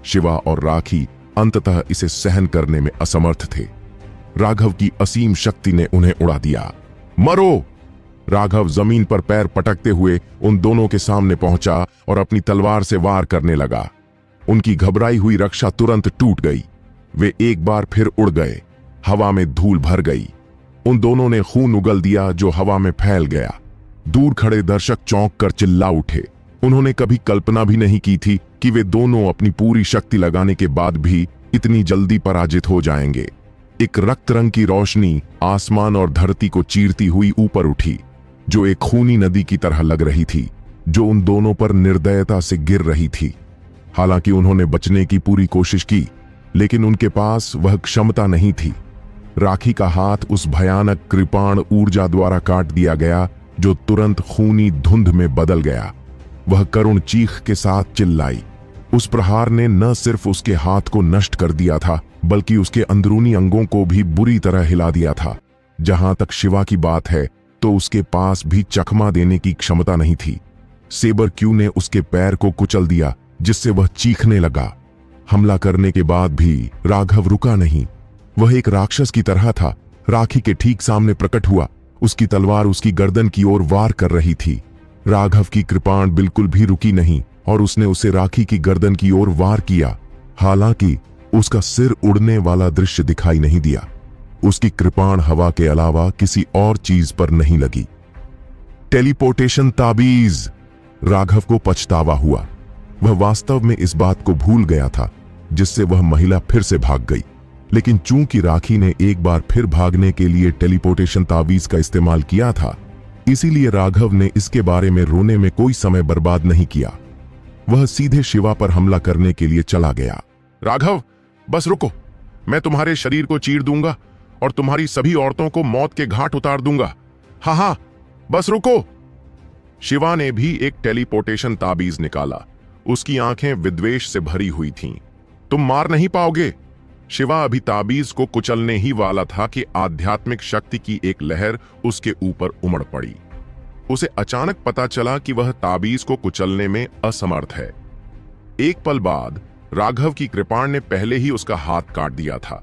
शिवा और राखी अंततः इसे सहन करने में असमर्थ थे। राघव की असीम शक्ति ने उन्हें उड़ा दिया। मरो! राघव जमीन पर पैर पटकते हुए उन दोनों के सामने पहुंचा और अपनी तलवार से वार करने लगा। उनकी घबराई हुई रक्षा तुरंत टूट गई। वे एक बार फिर उड़ गए। हवा में धूल भर गई। उन दोनों ने खून उगल दिया जो हवा में फैल गया। दूर खड़े दर्शक चौंक कर चिल्ला उठे। उन्होंने कभी कल्पना भी नहीं की थी कि वे दोनों अपनी पूरी शक्ति लगाने के बाद भी इतनी जल्दी पराजित हो जाएंगे। एक रक्त रंग की रोशनी आसमान और धरती को चीरती हुई ऊपर उठी। जो एक खूनी नदी की तरह लग रही थी, जो उन दोनों पर निर्दयता से गिर रही थी। हालांकि उन्होंने बचने की पूरी कोशिश की, लेकिन उनके पास वह क्षमता नहीं थी। राखी का हाथ उस भयानक कृपाण ऊर्जा द्वारा काट दिया गया, जो तुरंत खूनी धुंध में बदल गया। वह करुण चीख के साथ चिल्लाई। उस प्रहार ने न सिर्फ उसके हाथ को नष्ट कर दिया था, बल्कि उसके अंदरूनी अंगों को भी बुरी तरह हिला दिया था। जहां तक शिवा की बात है, तो उसके पास भी चकमा देने की क्षमता नहीं थी। सेबर क्यू ने उसके पैर को कुचल दिया, जिससे वह चीखने लगा। हमला करने के बाद भी राघव रुका नहीं। वह एक राक्षस की तरह था। राखी के ठीक सामने प्रकट हुआ। उसकी तलवार उसकी गर्दन की ओर वार कर रही थी। राघव की कृपाण बिल्कुल भी रुकी नहीं और उसने उसे राखी की गर्दन की ओर वार किया। हालांकि उसका सिर उड़ने वाला दृश्य दिखाई नहीं दिया। उसकी कृपाण हवा के अलावा किसी और चीज पर नहीं लगी। टेलीपोर्टेशन ताबीज। राघव को पछतावा हुआ। वह वास्तव में इस बात को भूल गया था, जिससे वह महिला फिर से भाग गई। लेकिन चूंकि राखी ने एक बार फिर भागने के लिए टेलीपोर्टेशन ताबीज का इस्तेमाल किया था, इसीलिए राघव ने इसके बारे में रोने में कोई समय बर्बाद नहीं किया। वह सीधे शिवा पर हमला करने के लिए चला गया। राघव, बस रुको। मैं तुम्हारे शरीर को चीर दूंगा और तुम्हारी सभी औरतों को मौत के घाट उतार दूंगा। हाँ हाँ, बस रुको। शिवा ने भी एक टेलीपोर्टेशन ताबीज निकाला। उसकी आंखें विद्वेष से भरी हुई थीं। तुम मार नहीं पाओगे। शिवा अभी ताबीज को कुचलने ही वाला था कि आध्यात्मिक शक्ति की एक लहर उसके ऊपर उमड़ पड़ी। उसे अचानक पता चला कि वह ताबीज को कुचलने में असमर्थ है। एक पल बाद राघव की कृपाण ने पहले ही उसका हाथ काट दिया था।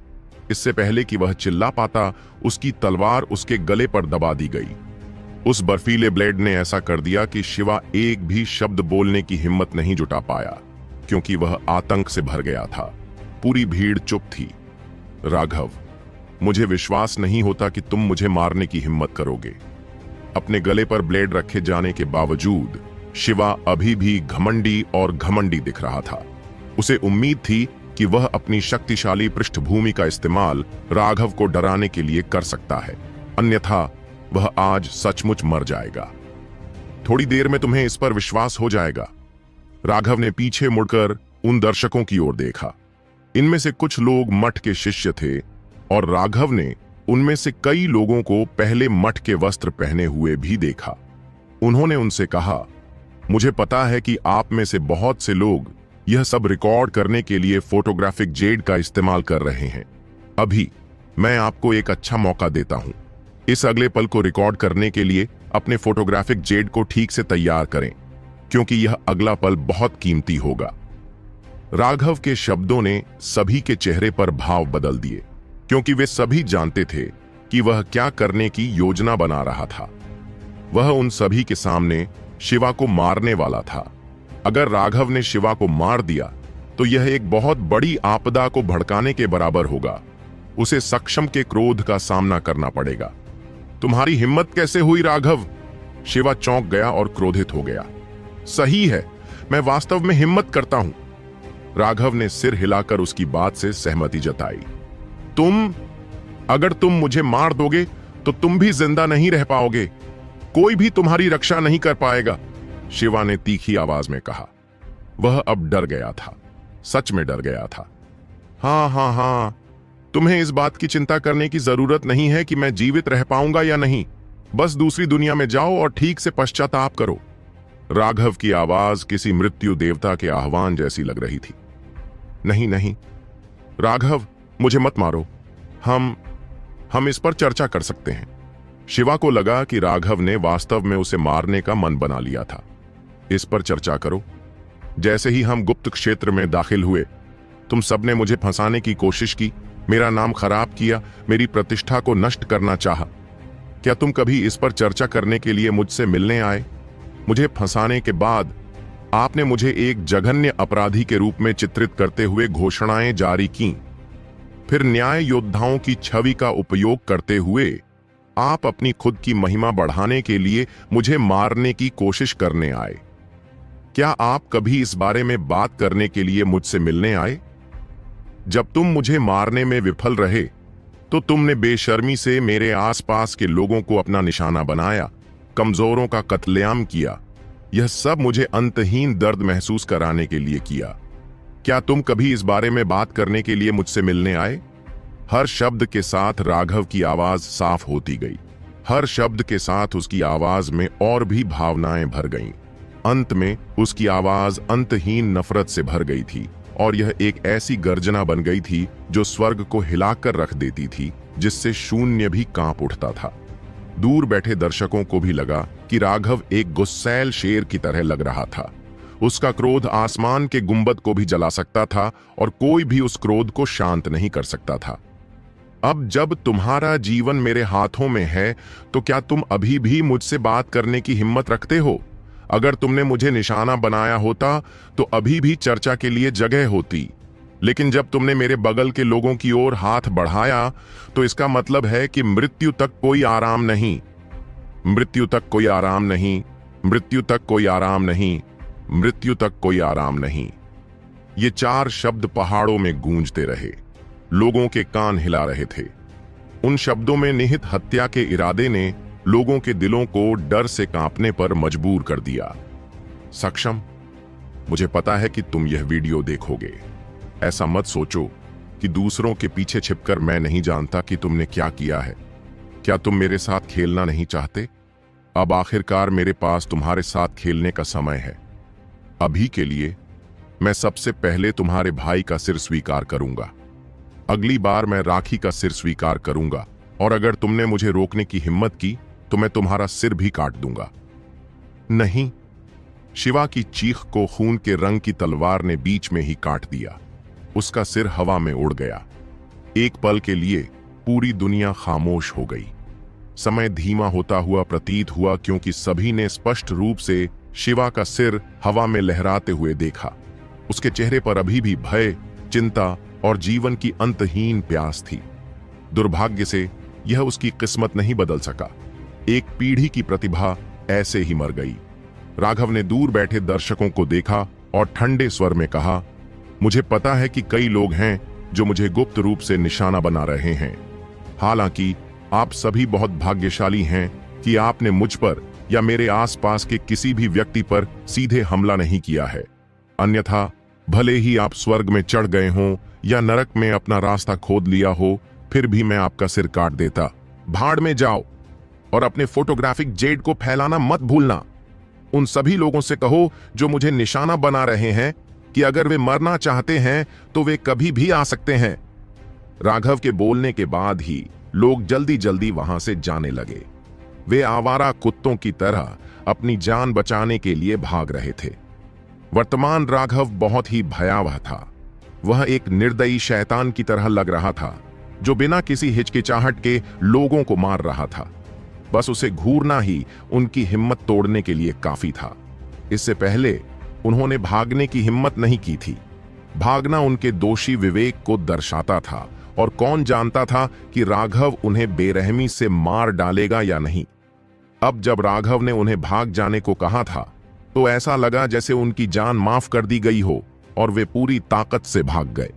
इससे पहले कि वह चिल्ला पाता, उसकी तलवार उसके गले पर दबा दी गई। उस बर्फीले ब्लेड ने ऐसा कर दिया कि शिवा एक भी शब्द बोलने की हिम्मत नहीं जुटा पाया, क्योंकि वह आतंक से भर गया था। पूरी भीड़ चुप थी। राघव, मुझे विश्वास नहीं होता कि तुम मुझे मारने की हिम्मत करोगे। अपने गले पर ब्लेड रखे जाने के बावजूद शिवा अभी भी घमंडी और घमंडी दिख रहा था। उसे उम्मीद थी कि वह अपनी शक्तिशाली पृष्ठभूमि का इस्तेमाल राघव को डराने के लिए कर सकता है, अन्यथा वह आज सचमुच मर जाएगा। थोड़ी देर में तुम्हें इस पर विश्वास हो जाएगा। राघव ने पीछे मुड़कर उन दर्शकों की ओर देखा। इनमें से कुछ लोग मठ के शिष्य थे और राघव ने उनमें से कई लोगों को पहले मठ के वस्त्र पहने हुए भी देखा। उन्होंने उनसे कहा, मुझे पता है कि आप में से बहुत से लोग यह सब रिकॉर्ड करने के लिए फोटोग्राफिक जेड का इस्तेमाल कर रहे हैं। अभी मैं आपको एक अच्छा मौका देता हूं। इस अगले पल को रिकॉर्ड करने के लिए अपने फोटोग्राफिक जेड को ठीक से तैयार करें, क्योंकि यह अगला पल बहुत कीमती होगा। राघव के शब्दों ने सभी के चेहरे पर भाव बदल दिए, क्योंकि वे सभी जानते थे कि वह क्या करने की योजना बना रहा था। वह उन सभी के सामने शिवा को मारने वाला था। अगर राघव ने शिवा को मार दिया तो यह एक बहुत बड़ी आपदा को भड़काने के बराबर होगा। उसे सक्षम के क्रोध का सामना करना पड़ेगा। तुम्हारी हिम्मत कैसे हुई राघव? शिवा चौंक गया और क्रोधित हो गया। सही है, मैं वास्तव में हिम्मत करता हूं। राघव ने सिर हिलाकर उसकी बात से सहमति जताई। अगर तुम मुझे मार दोगे तो तुम भी जिंदा नहीं रह पाओगे। कोई भी तुम्हारी रक्षा नहीं कर पाएगा, शिवा ने तीखी आवाज में कहा। वह अब डर गया था, सच में डर गया था। हाँ, तुम्हें इस बात की चिंता करने की जरूरत नहीं है कि मैं जीवित रह पाऊंगा या नहीं। बस दूसरी दुनिया में जाओ और ठीक से पश्चाताप करो। राघव की आवाज किसी मृत्यु देवता के आह्वान जैसी लग रही थी। नहीं, राघव, मुझे मत मारो। हम इस पर चर्चा कर सकते हैं। शिवा को लगा कि राघव ने वास्तव में उसे मारने का मन बना लिया था। इस पर चर्चा करो। जैसे ही हम गुप्त क्षेत्र में दाखिल हुए, तुम सबने मुझे फंसाने की कोशिश की, मेरा नाम खराब किया, मेरी प्रतिष्ठा को नष्ट करना चाहा। क्या तुम कभी इस पर चर्चा करने के लिए मुझसे मिलने आए? मुझे फंसाने के बाद आपने मुझे एक जघन्य अपराधी के रूप में चित्रित करते हुए घोषणाएं जारी की। फिर न्याय योद्धाओं की छवि का उपयोग करते हुए आप अपनी खुद की महिमा बढ़ाने के लिए मुझे मारने की कोशिश करने आए। क्या आप कभी इस बारे में बात करने के लिए मुझसे मिलने आए? जब तुम मुझे मारने में विफल रहे तो तुमने बेशर्मी से मेरे आसपास के लोगों को अपना निशाना बनाया, कमजोरों का कत्लेआम किया, यह सब मुझे अंतहीन दर्द महसूस कराने के लिए किया। क्या तुम कभी इस बारे में बात करने के लिए मुझसे मिलने आए? हर शब्द के साथ राघव की आवाज साफ होती गई। हर शब्द के साथ उसकी आवाज में और भी भावनाएं भर गईं। अंत में उसकी आवाज अंतहीन नफरत से भर गई थी और यह एक ऐसी गर्जना बन गई थी जो स्वर्ग को हिलाकर रख देती थी, जिससे शून्य भी कांप उठता था। दूर बैठे दर्शकों को भी लगा कि राघव एक गुस्सैल शेर की तरह लग रहा था। उसका क्रोध आसमान के गुंबद को भी जला सकता था और कोई भी उस क्रोध को शांत नहीं कर सकता था। अब जब तुम्हारा जीवन मेरे हाथों में है, तो क्या तुम अभी भी मुझसे बात करने की हिम्मत रखते हो? अगर तुमने मुझे निशाना बनाया होता तो अभी भी चर्चा के लिए जगह होती, लेकिन जब तुमने मेरे बगल के लोगों की ओर हाथ बढ़ाया तो इसका मतलब है कि मृत्यु तक कोई आराम नहीं, मृत्यु तक कोई आराम नहीं, मृत्यु तक कोई आराम नहीं, मृत्यु तक कोई आराम नहीं। ये 4 शब्द पहाड़ों में गूंजते रहे, लोगों के कान हिला रहे थे। उन शब्दों में निहित हत्या के इरादे ने लोगों के दिलों को डर से कांपने पर मजबूर कर दिया। सक्षम, मुझे पता है कि तुम यह वीडियो देखोगे। ऐसा मत सोचो कि दूसरों के पीछे छिपकर मैं नहीं जानता कि तुमने क्या किया है। क्या तुम मेरे साथ खेलना नहीं चाहते? अब आखिरकार मेरे पास तुम्हारे साथ खेलने का समय है। अभी के लिए मैं सबसे पहले तुम्हारे भाई का सिर स्वीकार करूंगा। अगली बार मैं राखी का सिर स्वीकार करूंगा, और अगर तुमने मुझे रोकने की हिम्मत की तो मैं तुम्हारा सिर भी काट दूंगा। नहीं, शिवा की चीख को खून के रंग की तलवार ने बीच में ही काट दिया। उसका सिर हवा में उड़ गया। एक पल के लिए पूरी दुनिया खामोश हो गई। समय धीमा होता हुआ प्रतीत हुआ, क्योंकि सभी ने स्पष्ट रूप से शिवा का सिर हवा में लहराते हुए देखा। उसके चेहरे पर अभी भी भय, चिंता और जीवन की अंतहीन प्यास थी। दुर्भाग्य से यह उसकी किस्मत नहीं बदल सका। एक पीढ़ी की प्रतिभा ऐसे ही मर गई। राघव ने दूर बैठे दर्शकों को देखा और ठंडे स्वर में कहा, मुझे पता है कि कई लोग हैं जो मुझे गुप्त रूप से निशाना बना रहे हैं। हालांकि आप सभी बहुत भाग्यशाली हैं कि आपने मुझ पर या मेरे आसपास के किसी भी व्यक्ति पर सीधे हमला नहीं किया है। अन्यथा भले ही आप स्वर्ग में चढ़ गए हों या नरक में अपना रास्ता खोद लिया हो, फिर भी मैं आपका सिर काट देता। भाड़ में जाओ और अपने फोटोग्राफिक जेड को फैलाना मत भूलना। उन सभी लोगों से कहो जो मुझे निशाना बना रहे हैं कि अगर वे मरना चाहते हैं तो वे कभी भी आ सकते हैं। राघव के बोलने के बाद ही लोग जल्दी जल्दी वहां से जाने लगे। वे आवारा कुत्तों की तरह अपनी जान बचाने के लिए भाग रहे थे। वर्तमान राघव बहुत ही भयावह था। वह एक निर्दयी शैतान की तरह लग रहा था, जो बिना किसी हिचकिचाहट के लोगों को मार रहा था। बस उसे घूरना ही उनकी हिम्मत तोड़ने के लिए काफी था। इससे पहले उन्होंने भागने की हिम्मत नहीं की थी। भागना उनके दोषी विवेक को दर्शाता था, और कौन जानता था कि राघव उन्हें बेरहमी से मार डालेगा या नहीं। अब जब राघव ने उन्हें भाग जाने को कहा था तो ऐसा लगा जैसे उनकी जान माफ कर दी गई हो और वे पूरी ताकत से भाग गए।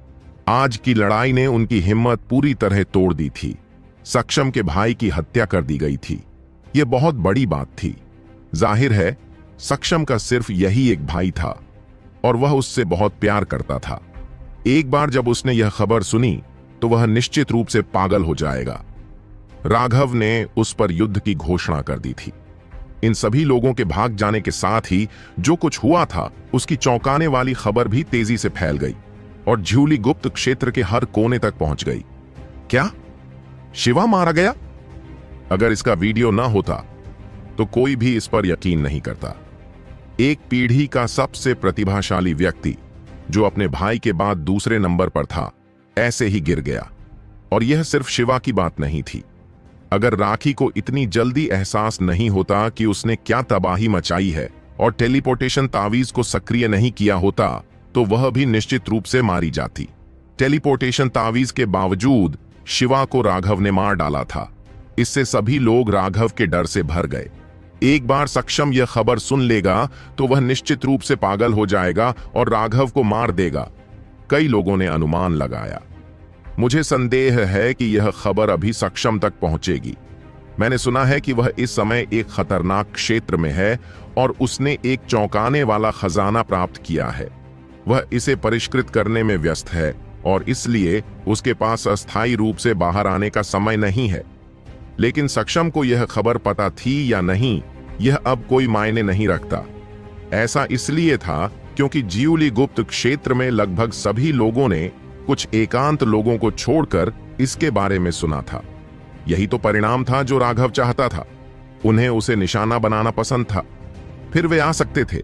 आज की लड़ाई ने उनकी हिम्मत पूरी तरह तोड़ दी थी। सक्षम के भाई की हत्या कर दी गई थी। यह बहुत बड़ी बात थी। जाहिर है सक्षम का सिर्फ यही एक भाई था और वह उससे बहुत प्यार करता था। एक बार जब उसने यह खबर सुनी तो वह निश्चित रूप से पागल हो जाएगा। राघव ने उस पर युद्ध की घोषणा कर दी थी। इन सभी लोगों के भाग जाने के साथ ही जो कुछ हुआ था उसकी चौंकाने वाली खबर भी तेजी से फैल गई और झूली गुप्त क्षेत्र के हर कोने तक पहुंच गई। क्या शिवा मारा गया? अगर इसका वीडियो ना होता तो कोई भी इस पर यकीन नहीं करता। एक पीढ़ी का सबसे प्रतिभाशाली व्यक्ति जो अपने भाई के बाद दूसरे नंबर पर था, ऐसे ही गिर गया। और यह सिर्फ शिवा की बात नहीं थी। अगर राखी को इतनी जल्दी एहसास नहीं होता कि उसने क्या तबाही मचाई है और टेलीपोर्टेशन तावीज को सक्रिय नहीं किया होता, तो वह भी निश्चित रूप से मारी जाती। टेलीपोर्टेशन तावीज के बावजूद शिवा को राघव ने मार डाला था। इससे सभी लोग राघव के डर से भर गए। एक बार सक्षम यह खबर सुन लेगा तो वह निश्चित रूप से पागल हो जाएगा और राघव को मार देगा। कई लोगों ने अनुमान लगाया। मुझे संदेह है कि यह खबर अभी सक्षम तक पहुंचेगी। मैंने सुना है कि वह इस समय एक खतरनाक क्षेत्र में है और उसने एक चौंकाने वाला खजाना प्राप्त किया है। वह इसे परिष्कृत करने में व्यस्त है और इसलिए उसके पास अस्थायी रूप से बाहर आने का समय नहीं है। लेकिन सक्षम को यह खबर पता थी या नहीं, यह अब कोई मायने नहीं रखता। ऐसा इसलिए था क्योंकि जियूली गुप्त क्षेत्र में लगभग सभी लोगों ने कुछ एकांत लोगों को छोड़कर इसके बारे में सुना था। यही तो परिणाम था जो राघव चाहता था। उन्हें उसे निशाना बनाना पसंद था, फिर वे आ सकते थे।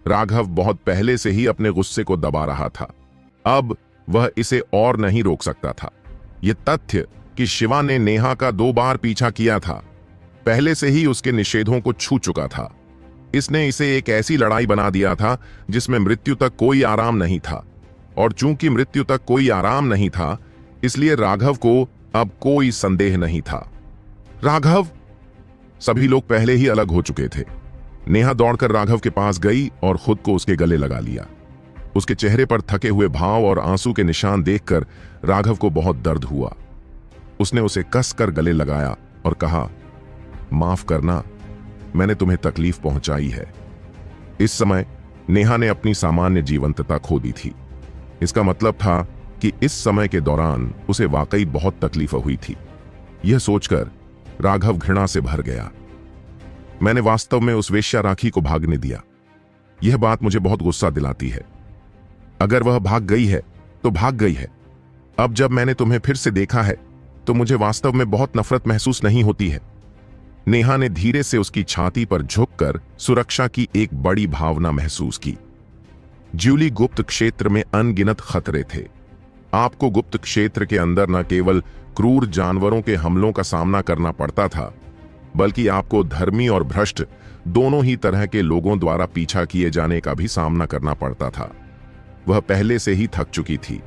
राघव बहुत पहले से ही अपने गुस्से को दबा रहा था। अब वह इसे और नहीं रोक सकता था। यह तथ्य कि शिवा ने नेहा का 2 बार पीछा किया था, पहले से ही उसके निषेधों को छू चुका था। इसने इसे एक ऐसी लड़ाई बना दिया था जिसमें मृत्यु तक कोई आराम नहीं था, और चूंकि मृत्यु तक कोई आराम नहीं था, इसलिए राघव को अब कोई संदेह नहीं था। राघव! सभी लोग पहले ही अलग हो चुके थे। नेहा दौड़कर राघव के पास गई और खुद को उसके गले लगा लिया। उसके चेहरे पर थके हुए भाव और आंसू के निशान देखकर राघव को बहुत दर्द हुआ। उसने उसे कसकर गले लगाया और कहा, माफ करना, मैंने तुम्हें तकलीफ पहुंचाई है। इस समय नेहा ने अपनी सामान्य जीवंतता खो दी थी। इसका मतलब था कि इस समय के दौरान उसे वाकई बहुत तकलीफ हुई थी। यह सोचकर राघव घृणा से भर गया। मैंने वास्तव में उस वेश्या राखी को भागने दिया। यह बात मुझे बहुत गुस्सा दिलाती है। अगर वह भाग गई है तो भाग गई है। अब जब मैंने तुम्हें फिर से देखा है तो मुझे वास्तव में बहुत नफरत महसूस नहीं होती है। नेहा ने धीरे से उसकी छाती पर झुककर सुरक्षा की एक बड़ी भावना महसूस की। जियूली गुप्त क्षेत्र में अनगिनत खतरे थे। आपको गुप्त क्षेत्र के अंदर न केवल क्रूर जानवरों के हमलों का सामना करना पड़ता था, बल्कि आपको धर्मी और भ्रष्ट दोनों ही तरह के लोगों द्वारा पीछा किए जाने का भी सामना करना पड़ता था। वह पहले से ही थक चुकी थी।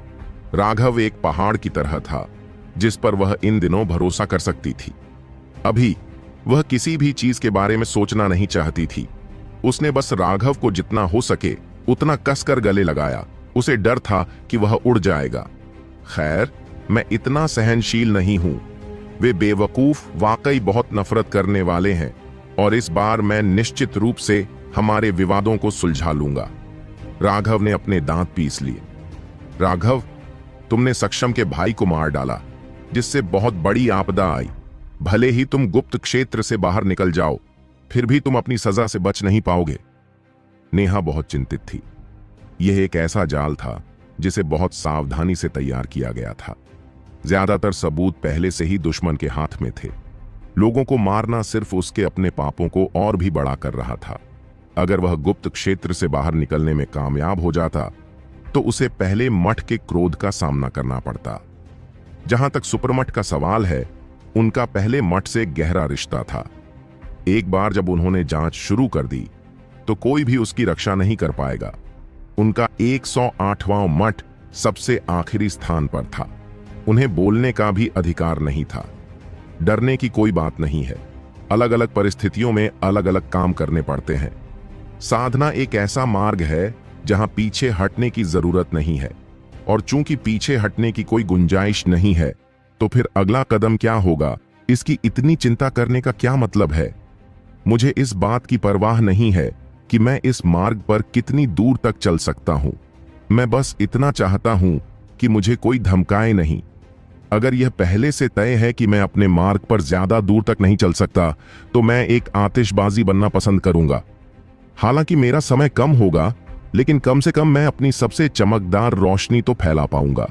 राघव एक पहाड़ की तरह था जिस पर वह इन दिनों भरोसा कर सकती थी। अभी वह किसी भी चीज के बारे में सोचना नहीं चाहती थी। उसने बस राघव को जितना हो सके उतना कसकर गले लगाया। उसे डर था कि वह उड़ जाएगा। खैर, मैं इतना सहनशील नहीं हूं। वे बेवकूफ वाकई बहुत नफरत करने वाले हैं और इस बार मैं निश्चित रूप से हमारे विवादों को सुलझा लूंगा। राघव ने अपने दांत पीस लिए। राघव, तुमने सक्षम के भाई को मार डाला, जिससे बहुत बड़ी आपदा आई। भले ही तुम गुप्त क्षेत्र से बाहर निकल जाओ, फिर भी तुम अपनी सजा से बच नहीं पाओगे। नेहा बहुत चिंतित थी। यह एक ऐसा जाल था जिसे बहुत सावधानी से तैयार किया गया था। ज्यादातर सबूत पहले से ही दुश्मन के हाथ में थे। लोगों को मारना सिर्फ उसके अपने पापों को और भी बड़ा कर रहा था। अगर वह गुप्त क्षेत्र से बाहर निकलने में कामयाब हो जाता तो उसे पहले मठ के क्रोध का सामना करना पड़ता। जहां तक सुपरमठ का सवाल है, उनका पहले मठ से गहरा रिश्ता था। एक बार जब उन्होंने जांच शुरू कर दी तो कोई भी उसकी रक्षा नहीं कर पाएगा। उनका 108वां मठ सबसे आखिरी स्थान पर था। उन्हें बोलने का भी अधिकार नहीं था। डरने की कोई बात नहीं है। अलग अलग परिस्थितियों में अलग अलग काम करने पड़ते हैं। साधना एक ऐसा मार्ग है जहां पीछे हटने की जरूरत नहीं है, और चूंकि पीछे हटने की कोई गुंजाइश नहीं है तो फिर अगला कदम क्या होगा, इसकी इतनी चिंता करने का क्या मतलब है। मुझे इस बात की परवाह नहीं है कि मैं इस मार्ग पर कितनी दूर तक चल सकता हूं। मैं बस इतना चाहता हूं कि मुझे कोई धमकाए नहीं। अगर यह पहले से तय है कि मैं अपने मार्ग पर ज्यादा दूर तक नहीं चल सकता तो मैं एक आतिशबाजी बनना पसंद करूंगा। हालांकि मेरा समय कम होगा, लेकिन कम से कम मैं अपनी सबसे चमकदार रोशनी तो फैला पाऊंगा।